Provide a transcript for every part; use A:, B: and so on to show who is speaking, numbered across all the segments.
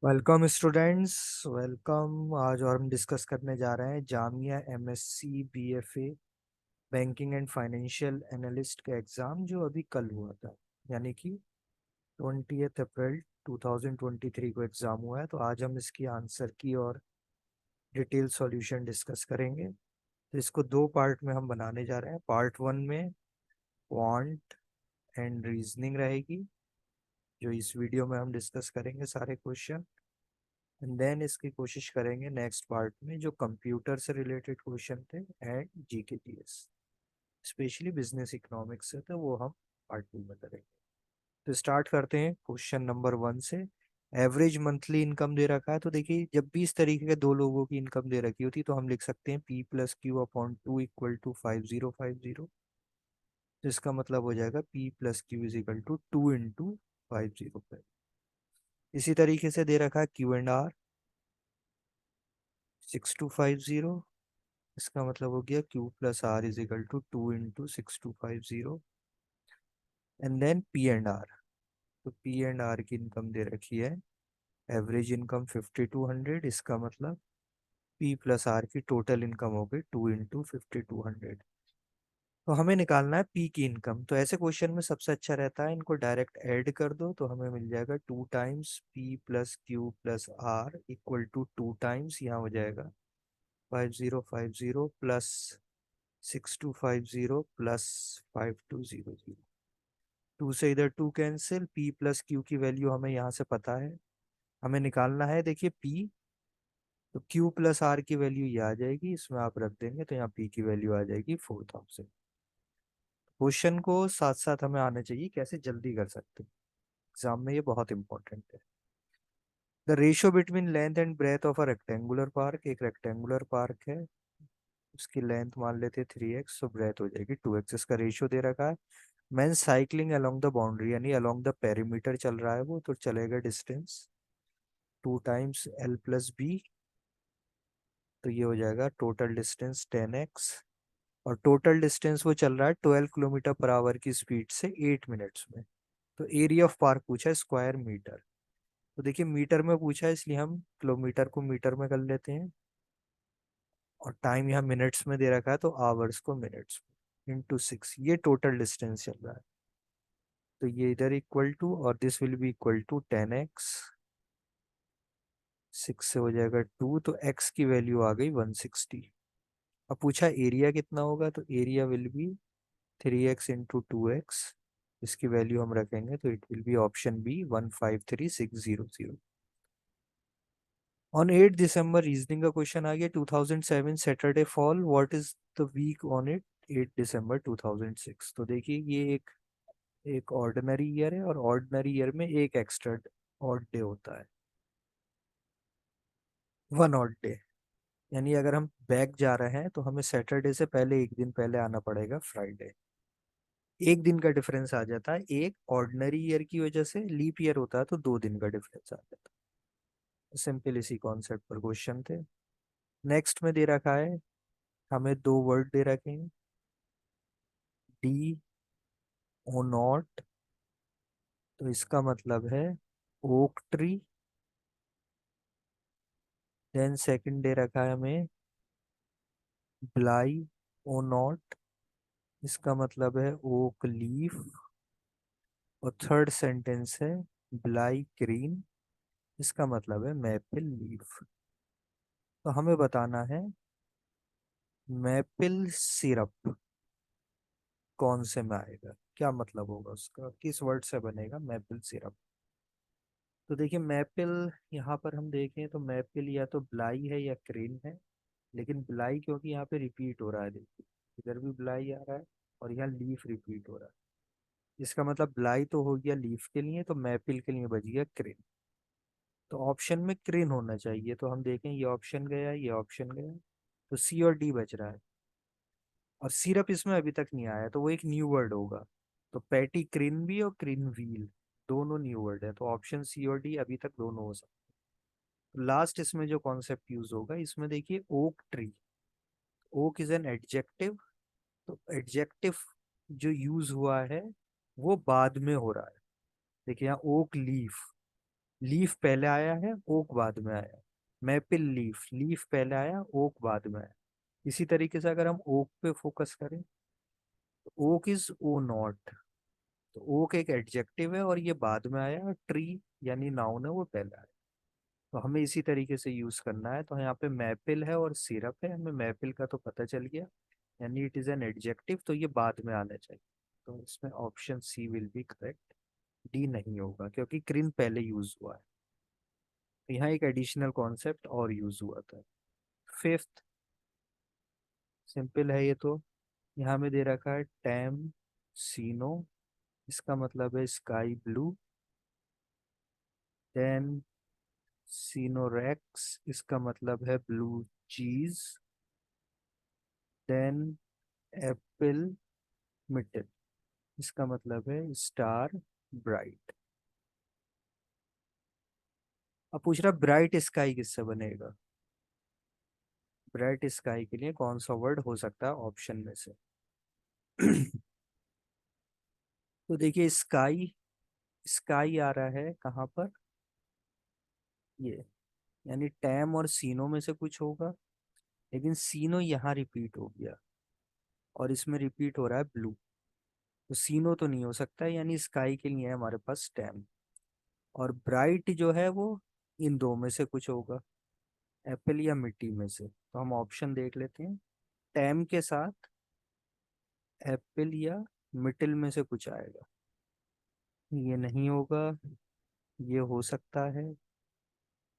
A: Welcome students, welcome. आज और हम डिस्कस करने जा रहे हैं Jamia MSc BFA banking and financial analyst का एग्ज़ाम जो अभी कल हुआ था, यानी कि 20 अप्रैल 2023 को एग्ज़ाम हुआ है। तो आज हम इसकी आंसर की और डिटेल सॉल्यूशन डिस्कस करेंगे। तो इसको दो पार्ट में हम बनाने जा रहे हैं। पार्ट वन में क्वांट एंड रीजनिंग रहेगी, जो इस वीडियो में हम डिस्कस करेंगे सारे क्वेश्चन। एंड देन इसकी कोशिश करेंगे नेक्स्ट पार्ट में जो कंप्यूटर से रिलेटेड क्वेश्चन थे and GK GS, specially business economics से, तो वो हम पार्ट टू में करेंगे। तो स्टार्ट करते हैं क्वेश्चन नंबर वन से। एवरेज मंथली इनकम दे रखा है, तो देखिए जब भी इस तरीके के दो लोगों की इनकम दे रखी होती है तो हम लिख सकते हैं P plus Q upon two equal to 5050। तो इसका मतलब हो जाएगा P plus Q is equal to 2 into 505। इसी तरीके से दे रखा है Q&R 6250। इसका मतलब हो गया Q plus R is equal to 2 into 6250। And then P&R, तो P&R की इनकम दे रखी है एवरेज इनकम 5200। इसका मतलब P प्लस आर की टोटल इनकम हो गई 2 इंटू 5200। तो हमें निकालना है P की इनकम। तो ऐसे क्वेश्चन में सबसे अच्छा रहता है इनको डायरेक्ट ऐड कर दो, तो हमें मिल जाएगा 2 times P plus Q plus R equal to 2 times, यहाँ हो जाएगा 5050 प्लस 6250 प्लस 5200। टू से इधर to cancel, P plus Q की वैल्यू हमें यहाँ से पता है, हमें निकालना है। देखिए P, तो Q प्लस आर की वैल्यू ये आ जाएगी, इसमें आप रख देंगे तो यहाँ P की वैल्यू आ जाएगी 4000। क्वेश्चन को साथ साथ हमें आना चाहिए, कैसे जल्दी कर सकते हैं, एग्जाम में ये बहुत इंपॉर्टेंट है। The ratio between length and breadth of a rectangular park, एक रेक्टेंगुलर पार्क है, उसकी लेंथ मान लेते 3x, तो ब्रेथ हो जाएगी 2x। इसका रेशियो दे रखा है। Man cycling along the boundary, यानी अलोंग द पेरीमीटर चल रहा है वो, तो चलेगा distance 2 times L plus B। तो ये हो जाएगा टोटल डिस्टेंस 10x। और टोटल डिस्टेंस वो चल रहा है 12 किलोमीटर पर आवर की स्पीड से 8 मिनट्स में। तो एरिया ऑफ पार्क पूछा है स्क्वायर मीटर, तो देखिए मीटर में पूछा है इसलिए हम किलोमीटर को मीटर में कर लेते हैं। और टाइम यहाँ मिनट्स में दे रखा है तो आवर्स को मिनट्स में इंटू 6, ये टोटल डिस्टेंस चल रहा है। तो ये इधर इक्वल टू और this will be equal to 10x। 6 से हो जाएगा 2, तो x की वैल्यू आ गई 160। अब पूछा एरिया कितना होगा, तो area will be 3x into 2x। इसकी वैल्यू हम रखेंगे तो it will be option B 153600। On 8 दिसंबर रीजनिंग का क्वेश्चन आ गया। 2007 Saturday fall, what is the week on it? 8 दिसंबर 2006। तो देखिए ये एक एक ऑर्डिनरी ईयर है, और ऑर्डिनरी ईयर में एक एक्स्ट्रा ऑड डे होता है, वन ऑड डे। यानी अगर हम बैक जा रहे हैं तो हमें सैटरडे से पहले एक दिन पहले आना पड़ेगा, फ्राइडे। एक दिन का डिफरेंस आ जाता है, एक ऑर्डिनरी ईयर की वजह से लीप ईयर होता है तो 2 दिन का डिफरेंस आ जाता है। सिंपल इसी कॉन्सेप्ट पर क्वेश्चन थे। नेक्स्ट में दे रखा है, हमें दो वर्ड दे रखे हैं, डी ओ नॉट। तो इसका मतलब है ओक ट्री। देन सेकंड दे रखा है हमें ब्लाई ओ नॉट, इसका मतलब है ओक लीफ। और थर्ड सेंटेंस है ब्लाई ग्रीन, इसका मतलब है मैपल लीफ। तो हमें बताना है मैपल सिरप कौन से में आएगा, क्या मतलब होगा उसका, किस वर्ड से बनेगा मैपल सिरप। तो देखिए मैपल, यहाँ पर हम देखें तो मैपल या तो ब्लाई है या क्रेन है। लेकिन ब्लाई क्योंकि यहाँ पे रिपीट हो रहा है, देखिए इधर भी ब्लाई आ रहा है और यहाँ लीफ रिपीट हो रहा है। इसका मतलब ब्लाई तो हो गया लीफ के लिए, तो मैपल के लिए बच गया क्रेन। तो ऑप्शन में क्रेन होना चाहिए, तो हम देखें ये ऑप्शन गया, ये ऑप्शन गया, तो सी और डी बच रहा है। और सिरप इसमें अभी तक नहीं आया, तो वो एक न्यू वर्ड होगा। तो पैटी क्रिन भी और क्रिन व्हील दोनों न्यू वर्ड है, तो ऑप्शन सी और डी अभी तक दोनों हो सकते हैं। लास्ट इसमें जो कॉन्सेप्ट यूज होगा, इसमें देखिए oak tree, oak is an adjective. तो एडजेक्टिव जो यूज हुआ है वो बाद में हो रहा है। देखिए यहाँ ओक लीफ, लीफ पहले आया है, ओक बाद में आया। मैपल लीफ, लीफ पहले आया, ओक बाद में आया। इसी तरीके से अगर हम ओक पे फोकस करें, तो ओक इज ओ नॉट। तो ओक एक एडजेक्टिव है और ये बाद में आया, और ट्री यानी नाउन है वो पहले आया। तो हमें इसी तरीके से यूज करना है। तो यहाँ पे मैपल है और सिरप है, हमें मैपल का तो पता चल गया, यानी इट इज एन एडजेक्टिव, तो ये बाद में आना चाहिए। तो इसमें option C will be correct. D नहीं होगा क्योंकि क्रिन पहले यूज हुआ है। तो यहाँ एक एडिशनल कॉन्सेप्ट और यूज हुआ था। फिफ्थ, सिंपल है ये तो। यहाँ में दे रखा है टैम सीनो, इसका मतलब है स्काई ब्लू। देन सीनोरेक्स, इसका मतलब है ब्लू चीज। देन एप्पल मिटल, इसका मतलब है स्टार ब्राइट। अब पूछ रहा ब्राइट स्काई किससे बनेगा। ब्राइट स्काई के लिए कौन सा वर्ड हो सकता है ऑप्शन में से। तो देखिए स्काई, स्काई आ रहा है कहाँ पर, ये, यानी टैम और सीनो में से कुछ होगा। लेकिन सीनो यहाँ रिपीट हो गया और इसमें रिपीट हो रहा है ब्लू, तो सीनो तो नहीं हो सकता है, यानी स्काई के लिए है हमारे पास टैम। और ब्राइट जो है वो इन दो में से कुछ होगा, एप्पल या मिट्टी में से। तो हम ऑप्शन देख लेते हैं, टैम के साथ एप्पल या मिटिल में से कुछ आएगा। ये नहीं होगा, ये हो सकता है,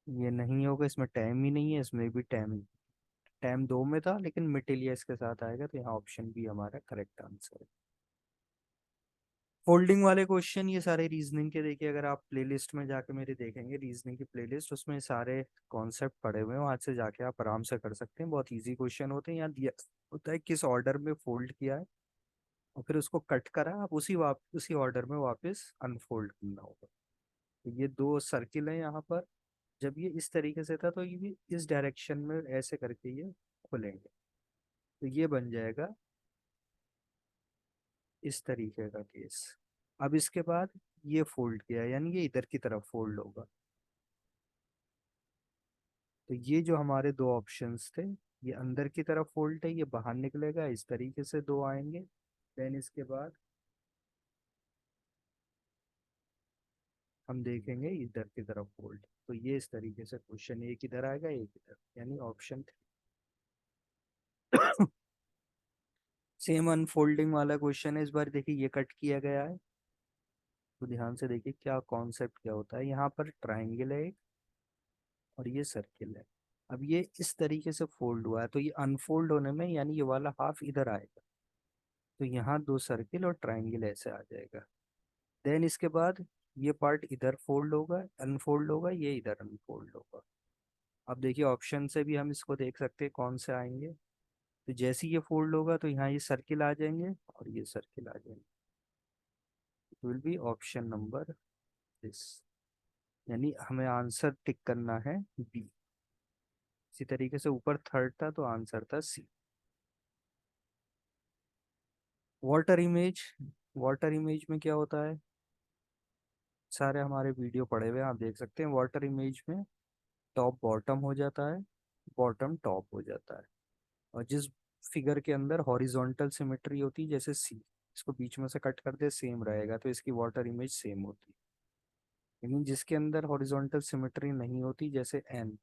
A: ये नहीं होगा, इसमें टैम ही नहीं है, इसमें भी टैम, टैम दो में था लेकिन मिटिलिया इसके साथ आएगा, तो यहाँ ऑप्शन बी हमारा करेक्ट आंसर है। फोल्डिंग वाले क्वेश्चन ये सारे रीजनिंग के, देखिए अगर आप प्लेलिस्ट में जाके मेरे देखेंगे रीजनिंग की प्लेलिस्ट, उसमें सारे कॉन्सेप्ट पड़े हुए हैं, वहां से जाके आप आराम से कर सकते हैं। बहुत इजी क्वेश्चन होते हैं, यहाँ दिया होता है किस ऑर्डर में फोल्ड किया है, और फिर उसको कट करा, आप उसी ऑर्डर में वापस अनफोल्ड करना होगा। तो ये दो सर्किल है यहाँ पर, जब ये इस तरीके से था तो ये भी इस डायरेक्शन में ऐसे करके ये खुलेंगे, तो ये बन जाएगा इस तरीके का केस। अब इसके बाद ये फोल्ड किया है, यानी ये इधर की तरफ फोल्ड होगा। तो ये जो हमारे दो ऑप्शंस थे, ये अंदर की तरफ फोल्ड है, ये बाहर निकलेगा, इस तरीके से दो आएंगे। देन इसके बाद हम देखेंगे इधर की तरफ फोल्ड, तो ये इस तरीके से क्वेश्चन एक इधर आएगा एक इधर, यानी ऑप्शन सेम अनफोल्डिंग वाला क्वेश्चन है। इस बार देखिए ये कट किया गया है, तो ध्यान से देखिए क्या कॉन्सेप्ट क्या होता है। यहाँ पर ट्राइंगल है एक, और ये सर्किल है। अब ये इस तरीके से फोल्ड हुआ है, तो ये अनफोल्ड होने में यानी ये वाला हाफ इधर आएगा, तो यहाँ दो सर्किल और ट्राइंगल ऐसे आ जाएगा। देन इसके बाद ये पार्ट इधर फोल्ड होगा, अनफोल्ड होगा, ये इधर अनफोल्ड होगा। अब देखिए ऑप्शन से भी हम इसको देख सकते हैं कौन से आएंगे। तो जैसे ही ये फोल्ड होगा तो यहाँ ये सर्किल आ जाएंगे और ये सर्किल आ जाएंगे। It will be option number this, यानी हमें आंसर टिक करना है बी। इसी तरीके से ऊपर थर्ड था तो आंसर था सी। वाटर इमेज, वाटर इमेज में क्या होता है, सारे हमारे वीडियो पड़े हुए हैं, आप देख सकते हैं। वाटर इमेज में टॉप बॉटम हो जाता है, बॉटम टॉप हो जाता है। और जिस फिगर के अंदर हॉरिजॉन्टल सिमेट्री होती है, जैसे सी, इसको बीच में से कट कर दे सेम रहेगा, तो इसकी वाटर इमेज सेम होती है। लेकिन जिसके अंदर हॉरिजॉन्टल सिमेट्री नहीं होती, जैसे एन,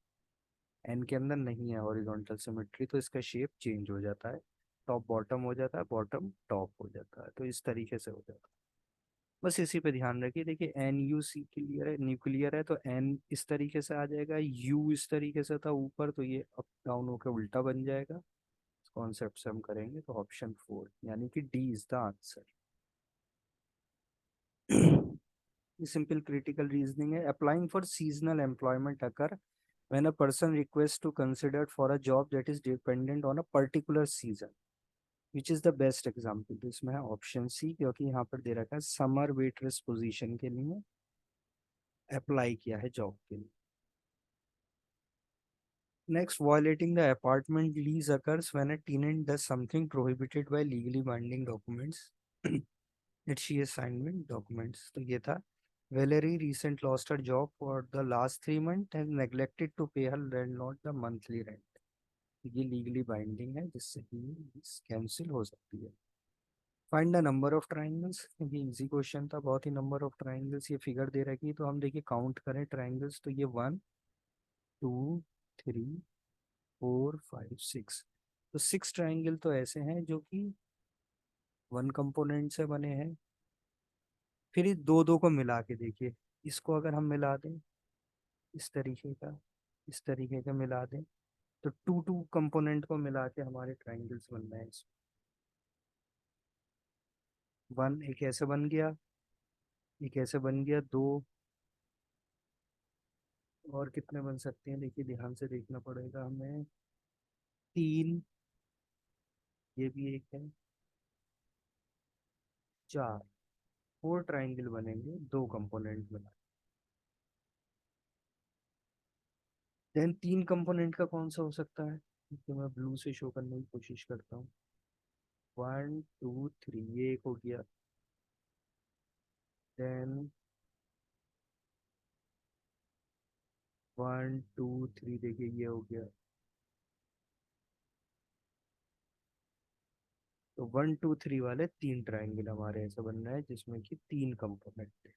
A: एन के अंदर नहीं है हॉरिजॉन्टल सिमेट्री, तो इसका शेप चेंज हो जाता है, टॉप बॉटम हो जाता है, बॉटम टॉप हो जाता है, तो इस तरीके से हो जाता है। बस इसी पे ध्यान रखिए। देखिए एन यू सी क्लियर है, न्यूक्लियर है, तो एन इस तरीके से आ जाएगा, यू इस तरीके से था ऊपर, तो ये अप डाउन होकर उल्टा बन जाएगा। कॉन्सेप्ट से हम करेंगे तो ऑप्शन फोर यानी कि डी इज द आंसर। ये सिंपल क्रिटिकल रीजनिंग है। Applying for seasonal employment occur when a person requests to considered for a job that is dependent on a particular season, which is the best example। तो इसमें है option C, क्योंकि यहाँ पर दे रखा है summer waitress position के लिए अप्लाई किया है जॉब के लिए। Next, violating the apartment lease occurs when a tenant does something prohibited by legally binding documents that she has signed with documents। तो ये था Valerie recent lost her job for the last 3 months and neglected to pay her landlord the monthly rent. ये legally binding है जिससे कि cancel हो सकती है। Find the number of triangles, ये इजी क्वेश्चन था बहुत ही। नंबर ऑफ ट्राइंगल्स ये फिगर दे रखी है तो हम देखिए काउंट करें ट्राइंगल्स तो ये 1 2 3 4 5 6। तो 6 ट्राइंगल तो ऐसे हैं जो कि वन कंपोनेंट से बने हैं। फिर इस दो दो को मिला के देखिए, इसको अगर हम मिला दें इस तरीके का, इस तरीके का मिला दें तो टू टू कंपोनेंट को मिला के हमारे ट्राइंगल्स बन रहे हैं। वन एक ऐसे बन गया, एक ऐसे बन गया, दो और कितने बन सकते हैं देखिए ध्यान से देखना पड़ेगा हमें। तीन, ये भी एक है, चार। 4 ट्राइंगल बनेंगे दो कंपोनेंट बना। देन 3 कंपोनेंट का कौन सा हो सकता है, तो मैं ब्लू से शो करने की कोशिश करता हूँ। 1 2 3, ये एक हो गया। देन 1 2 3, देखिए ये हो गया। तो 1 2 3 वाले 3 ट्राइंगल हमारे ऐसा बनना है जिसमें कि 3 कंपोनेंट है।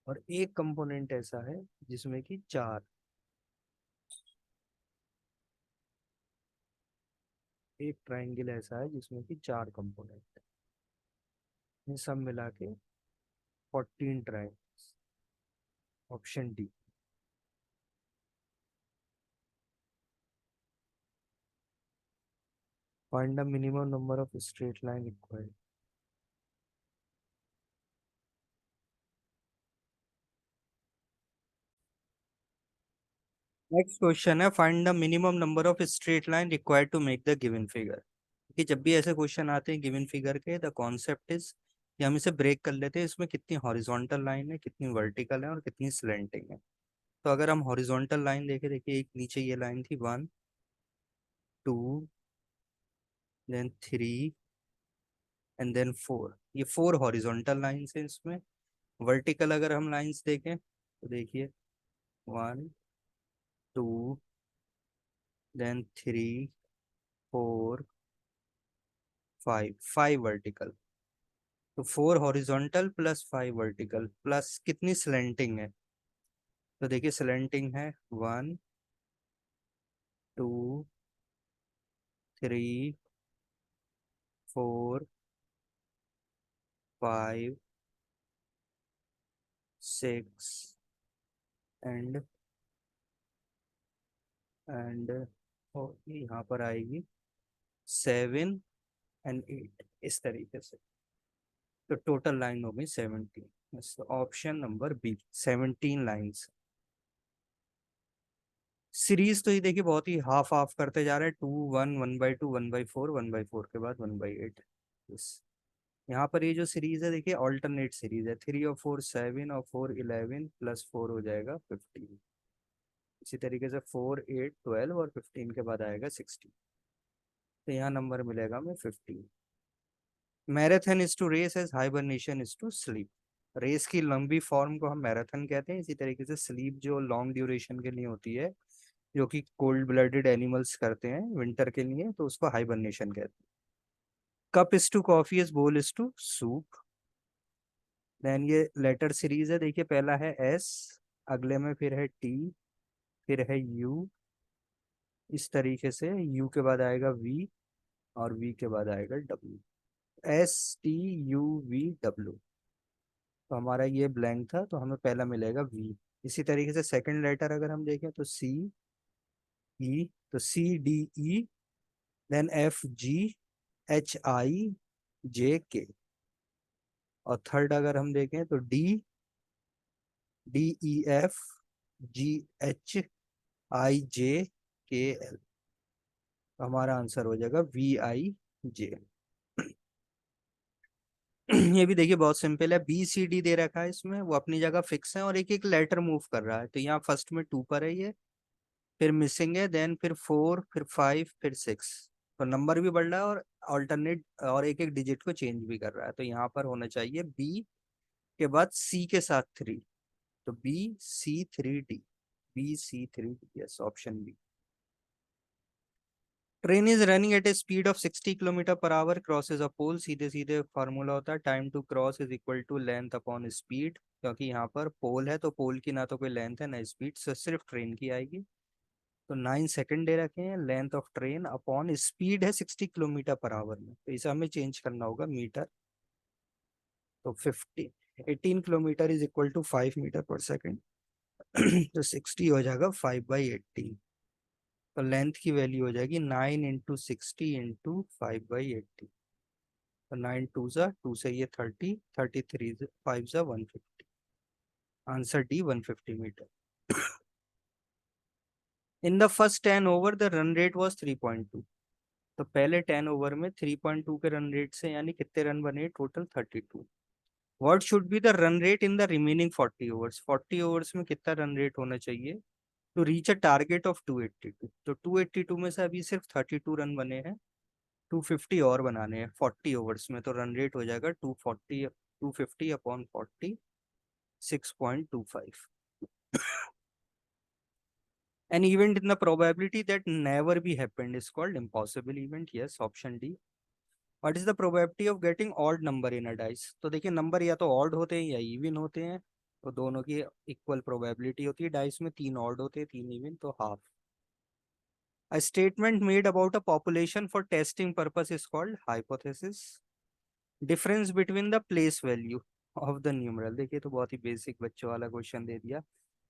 A: और एक कंपोनेंट ऐसा है जिसमें कि चार, एक ट्राइंगल ऐसा है जिसमें कि 4 कंपोनेंट है। ये सब मिला के 14 triangles. Option D. Find the minimum number of straight line required. Next question है find the minimum number of straight line required to make the given figure. कि जब भी ऐसे क्वेश्चन आते हैं गिवन फिगर के, द कॉन्सेप्ट इज कि हम इसे ब्रेक कर लेते हैं इसमें कितनी हॉरिजॉन्टल लाइन है, कितनी वर्टिकल है और कितनी स्लेंटिंग है। तो अगर हम हॉरिजॉन्टल लाइन देखें, देखिए एक नीचे ये लाइन थी 1 2 देन 3 एंड देन 4, ये 4 हॉरिजॉन्टल लाइन्स हैं इसमें। वर्टिकल अगर हम लाइन्स देखें तो देखिए 1 2 देन 3 4 5, 5 वर्टिकल। तो 4 हॉरिजॉन्टल प्लस 5 वर्टिकल प्लस कितनी स्लेंटिंग है, तो देखिए स्लेंटिंग है 1 2 3 4 5 6 एंड एंड यहाँ पर आएगी 7 एंड 8, इस तरीके से। तो टोटल लाइन हो गई 17। Option number B, 17 lines. Series तो ये देखिए बहुत ही हाफ हाफ करते जा रहे हैं, 2 1 1/2 1/4 1/4 के बाद 1/8। यहाँ पर ये जो सीरीज है देखिए ऑल्टरनेट सीरीज है, 3 और 4 7 और 4 11 प्लस 4 हो जाएगा 15। इसी तरीके से 4 8 12 और 15 के बाद आएगा 16। तो यहाँ नंबर मिलेगा हमें 15। Marathon is to race as hibernation is to sleep. Race की लंबी फॉर्म को हम मैराथन कहते हैं, इसी तरीके से स्लीप जो लॉन्ग ड्यूरेशन के लिए होती है, जो कि कोल्ड ब्लडेड एनिमल्स करते हैं विंटर के लिए, तो उसको हाइबरनेशन कहते हैं। Cup is to coffee is bowl is to soup. Then ये लेटर सीरीज है, देखिए पहला है एस, अगले में फिर है टी, फिर है यू, इस तरीके से यू के बाद आएगा वी और वी के बाद आएगा डब्ल्यू। STUVW। तो हमारा ये ब्लैंक था तो हमें पहला मिलेगा वी। इसी तरीके से सेकंड लेटर अगर हम देखें तो CE, तो CDE, देन FGHIJK। और थर्ड अगर हम देखें तो DEFGHIJKL। तो हमारा आंसर हो जाएगा VIJ। ये भी देखिए बहुत सिंपल है, BCD दे रखा है इसमें, वो अपनी जगह फिक्स है और एक एक लेटर मूव कर रहा है। तो यहाँ फर्स्ट में 2 पर है ये, फिर मिसिंग है, देन फिर 4, फिर 5, फिर 6। तो नंबर भी बढ़ रहा है और ऑल्टरनेट और एक एक डिजिट को चेंज भी कर रहा है। तो यहाँ पर होना चाहिए के बाद सी के साथ 3, तो B C3D, B C3D, yes option B. Train is running at a speed of 60 kilometre per hour, crosses a pole, सीधे सीधे फार्मूला होता है time to cross is equal to length upon speed. क्योंकि यहाँ पर पोल है तो पोल की ना तो कोई लेंथ है ना स्पीड, सिर्फ ट्रेन की आएगी। तो 9 सेकंड दे रखे हैं, length of train upon speed है 60 किलोमीटर पर आवर में, तो इसे हमें चेंज करना होगा मीटर। तो 18 kilometre is equal to 5 metre per second. तो 60 हो जाएगा 5/18। तो लेंथ की वैल्यू हो जाएगी 9 × 60 × 5/18। तो 9 2 से ये 30, 33 5 150। Answer D 150 metre. In the first 10 over the run rate was 3.2। तो पहले 10 ओवर में 3.2 के रन रेट से यानी कितने रन बने, total 32। What should be the run rate in the remaining 40 overs, 40 overs में कितना रन रेट होना चाहिए to reach a target of 282। तो 282 में से अभी सिर्फ 32 रन बने हैं, 250 और बनाने हैं 40 ओवर्स में, तो रन रेट हो जाएगा 250 upon 40, 6.25। An event in the probability that never be happened is called impossible event. Yes, option D. What is the probability of getting odd number in a dice? तो देखिए number या तो odd होते हैं या even होते हैं, तो दोनों की इक्वल प्रोबेबिलिटी होती है। डाइस में 3 ऑड होते हैं 3 इवन, तो half. A statement made about a population for testing purpose is called hypothesis. Difference between the place value of the numeral, देखिए तो बहुत ही बेसिक बच्चों वाला क्वेश्चन दे दिया।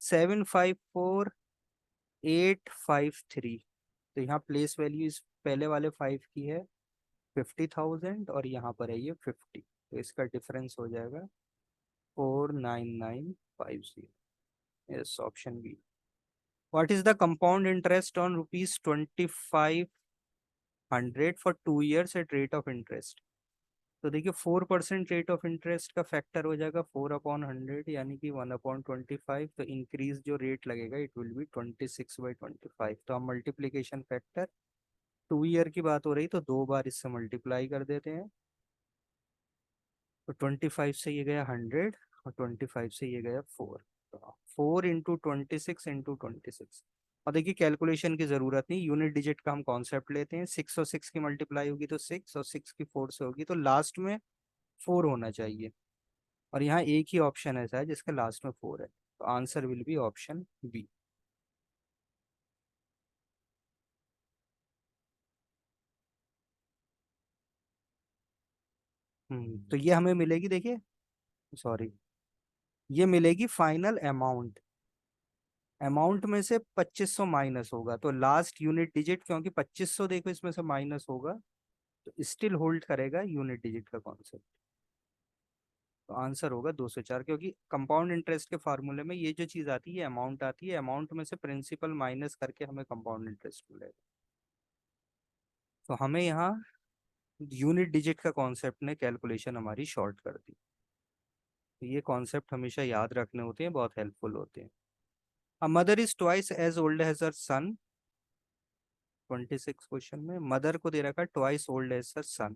A: 754,853, तो यहाँ प्लेस वैल्यू इस पहले वाले 5 की है 50,000 और यहाँ पर है ये 50, तो इसका डिफरेंस हो जाएगा 49950। Yes option B. What is the compound interest on ₹2500 for 2 years at rate of interest? तो देखिए 4% रेट ऑफ इंटरेस्ट का फैक्टर हो जाएगा 4/100 यानी कि 1/25। तो इंक्रीज जो रेट लगेगा इट विल बी 26/25। तो हम मल्टीप्लीकेशन फैक्टर 2 ईयर की बात हो रही तो 2 बार इससे मल्टीप्लाई कर देते हैं। तो 25 से ये गया 100 और 25 से ये गया 4। तो 4 × 26 × 26। और देखिए कैलकुलेशन की जरूरत नहीं, यूनिट डिजिट का हम कॉन्सेप्ट लेते हैं। 6 और 6 की मल्टीप्लाई होगी तो 6, और 6 की 4 से होगी तो लास्ट में 4 होना चाहिए। और यहाँ एक ही ऑप्शन ऐसा है जिसके लास्ट में 4 है, तो answer will be option B. तो ये हमें मिलेगी, देखिए सॉरी, ये मिलेगी फाइनल अमाउंट। अमाउंट में से 2500 माइनस होगा तो लास्ट यूनिट डिजिट, क्योंकि 2500 देखो इसमें से माइनस होगा तो स्टिल होल्ड करेगा यूनिट डिजिट का कॉन्सेप्ट। तो आंसर होगा 204, क्योंकि कंपाउंड इंटरेस्ट के फार्मूले में ये जो चीज आती है अमाउंट आती है, अमाउंट में से प्रिंसिपल माइनस करके हमें कंपाउंड इंटरेस्ट मिलेगा। तो हमें यहाँ यूनिट डिजिट का कॉन्सेप्ट ने कैलकुलेशन हमारी शॉर्ट कर दी। तो ये कॉन्सेप्ट हमेशा याद रखने होते हैं, बहुत हेल्पफुल होते हैं। A mother is twice as old as her son. 26 question में मदर को दे रखा है twice old as her son.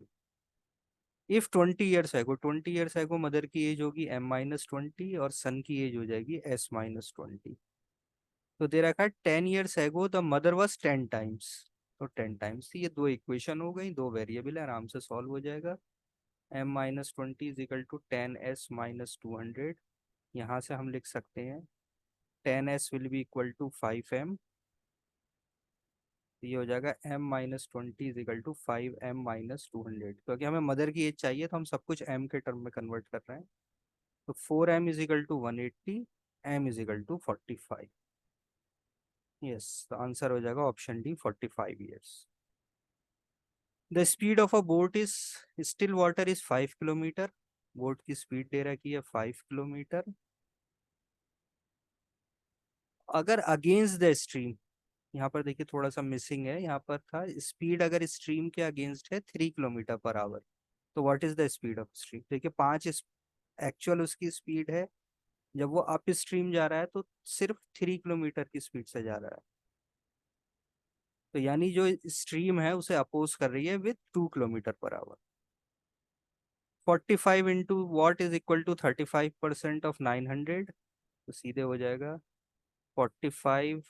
A: If 20 years ago, 20 years एगो मदर की एज होगी M-20 और सन की एज हो जाएगी S-20। तो दे रखा है 10 years ago the mother was 10 times. तो 10 टाइम्स थी, ये दो इक्वेशन हो गई, दो वेरिएबल है, आराम से सॉल्व हो जाएगा। M-20 is equal to 10S-200। यहाँ से हम लिख सकते हैं 10S will be equal to 5M। ये हो जाएगा M-20 is equal to 5M-200, क्योंकि हमें मदर की एज चाहिए तो हम सब कुछ M के टर्म में कन्वर्ट कर रहे हैं। तो 4M is equal to 180, M is equal to 45। Yes, तो आंसर हो जाएगा option D 45 years. The speed of a boat is still water is 5 kilometre. Boat की स्पीड दे रखी है 5 किलोमीटर। अगर अगेंस्ट द स्ट्रीम, यहाँ पर देखिए थोड़ा सा मिसिंग है, यहाँ पर था स्पीड अगर स्ट्रीम के अगेंस्ट है 3 किलोमीटर पर आवर, तो what is the speed of stream? देखिए 5 एक्चुअल उसकी स्पीड है, जब वो अप स्ट्रीम जा रहा है तो सिर्फ 3 किलोमीटर की स्पीड से जा रहा है। तो यानी जो स्ट्रीम है उसे अपोज कर रही है with 2 kilometre per hour.
B: 45 into what is equal to 35% of 900, तो सीधे हो जाएगा 45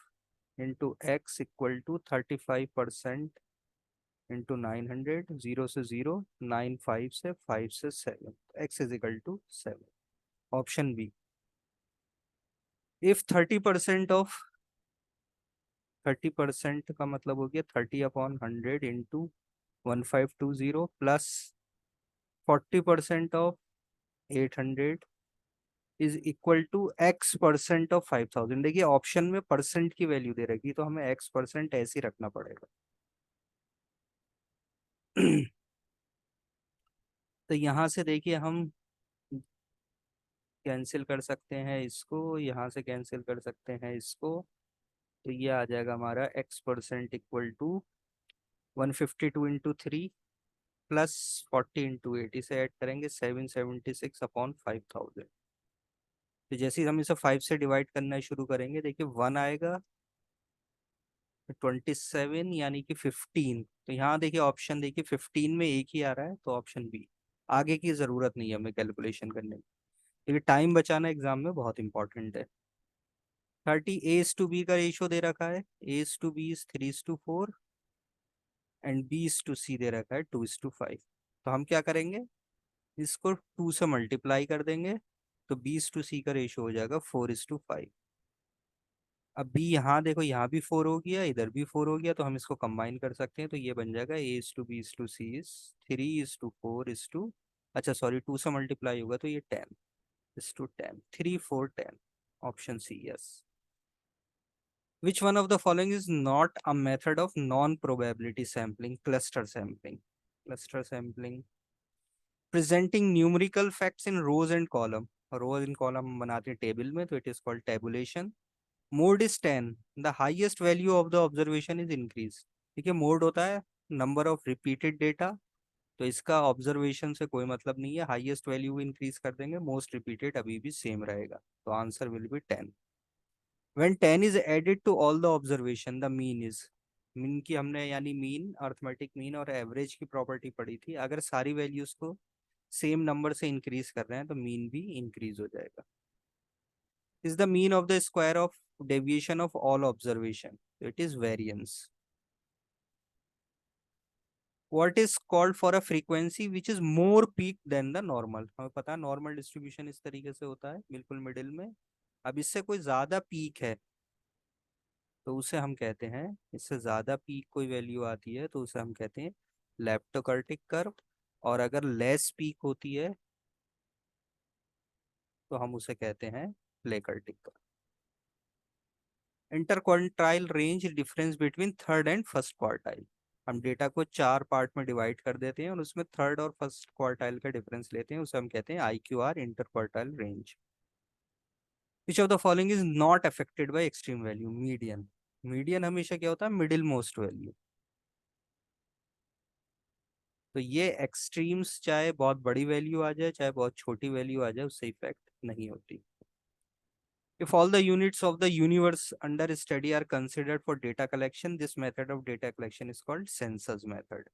B: into x equal to 35% into 900, 0 से 0, 9 5 से 5 से 7, x is equal to 7। Option B, if 30% का मतलब हो गया 30/100 into 1520 plus 40% of 800 is equal to x% of 5000। देखिए ऑप्शन में परसेंट की वैल्यू दे रखी, तो हमें x% ऐसे ही रखना पड़ेगा। तो यहाँ से देखिए हम कैंसिल कर सकते हैं इसको, यहाँ से कैंसिल कर सकते हैं इसको, तो ये आ जाएगा हमारा x% equal to 152 into 3 plus 40 into 8, इसे ऐड करेंगे 776/5000। तो जैसे ही हम इसे 5 से डिवाइड करना शुरू करेंगे, देखिए 1 आएगा, 27 यानी कि 15। तो यहाँ देखिए ऑप्शन देखिए 15 में एक ही आ रहा है, तो ऑप्शन बी। आगे की जरूरत नहीं है हमें कैलकुलेशन करने की, क्योंकि टाइम बचाना एग्जाम में बहुत इंपॉर्टेंट है। 30 A/B का रेशियो दे रखा है, A/B इज 3:4 एंड B/C दे रखा है 2:5। तो हम क्या करेंगे, इसको 2 से मल्टीप्लाई कर देंगे, तो B/C का रेशियो हो जाएगा 4:5। अब बी यहाँ देखो, यहाँ भी 4 हो गया, इधर भी 4 हो गया, तो हम इसको कंबाइन कर सकते हैं, तो ये बन जाएगा A/B/C इज 3:4 अच्छा सॉरी 2 से मल्टीप्लाई होगा तो ये 10:10, 3 4 10। Option C, yes. Which one of the following is not a method of non-probability sampling? Cluster sampling. Cluster sampling. Presenting numerical facts in rows and column. Rows and column हम बनाते हैं table में, तो it is called tabulation. Mode is 10. The highest value of the observation is increase. ठीक है, mode होता है number of repeated data, तो इसका ऑब्जर्वेशन से कोई मतलब नहीं है, हाईएस्ट वैल्यू इंक्रीज कर देंगे, मोस्ट रिपीटेड अभी भी सेम रहेगा, तो answer will B 10। When 10 is added to all the observation, the mean is, mean की हमने यानी मीन, अर्थमेटिक मीन और एवरेज की प्रॉपर्टी पढ़ी थी, अगर सारी वैल्यूज को सेम नंबर से इंक्रीज कर रहे हैं तो मीन भी इंक्रीज हो जाएगा। Is the mean of the square of deviation of all observation, it is variance. What is called for a frequency which is more peak than the normal. हमें पता है नॉर्मल डिस्ट्रीब्यूशन इस तरीके से होता है, बिल्कुल मिडिल में। अब इससे कोई ज्यादा पीक है तो उसे हम कहते हैं, इससे ज्यादा पीक कोई वैल्यू आती है तो उसे हम कहते हैं लेप्टोकर्टिक कर्व, और अगर लेस पीक होती है तो हम उसे कहते हैं platykurtic curve. Interquartile range difference between third and first quartile. हम डेटा को 4 पार्ट में डिवाइड कर देते हैं और उसमें थर्ड और फर्स्ट क्वार्टाइल का डिफरेंस लेते हैं, उसे हम कहते हैं IQR, interquartile range. Which of the following is not affected by extreme value? Median. Median हमेशा क्या होता है, मिडिल मोस्ट वैल्यू। तो ये एक्सट्रीम्स चाहे बहुत बड़ी वैल्यू आ जाए चाहे बहुत छोटी वैल्यू आ जाए, उससे इफेक्ट नहीं होती। If all the units of the universe under study are considered for data collection, this method of data collection is called census method.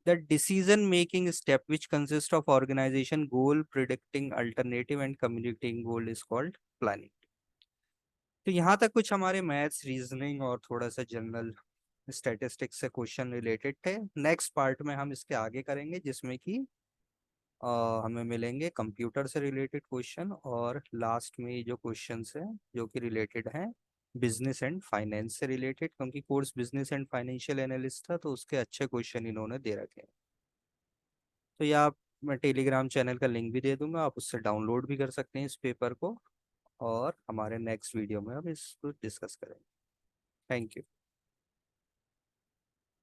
B: The decision making step which consists of organization, goal, predicting alternative and communicating goal is called planning. तो यहाँ तक कुछ हमारे maths, reasoning और थोड़ा सा general statistics से question related थे। नेक्स्ट पार्ट में हम इसके आगे करेंगे, जिसमें कि हमें मिलेंगे कंप्यूटर से रिलेटेड क्वेश्चन, और लास्ट में ये जो क्वेश्चंस हैं जो कि रिलेटेड हैं बिजनेस एंड फाइनेंस से रिलेटेड, क्योंकि course business and financial analyst था तो उसके अच्छे क्वेश्चन इन्होंने दे रखे हैं। तो ये आप, मैं टेलीग्राम चैनल का लिंक भी दे दूंगा, आप उससे डाउनलोड भी कर सकते हैं इस पेपर को, और हमारे नेक्स्ट वीडियो में हम इसको डिस्कस करेंगे। Thank you.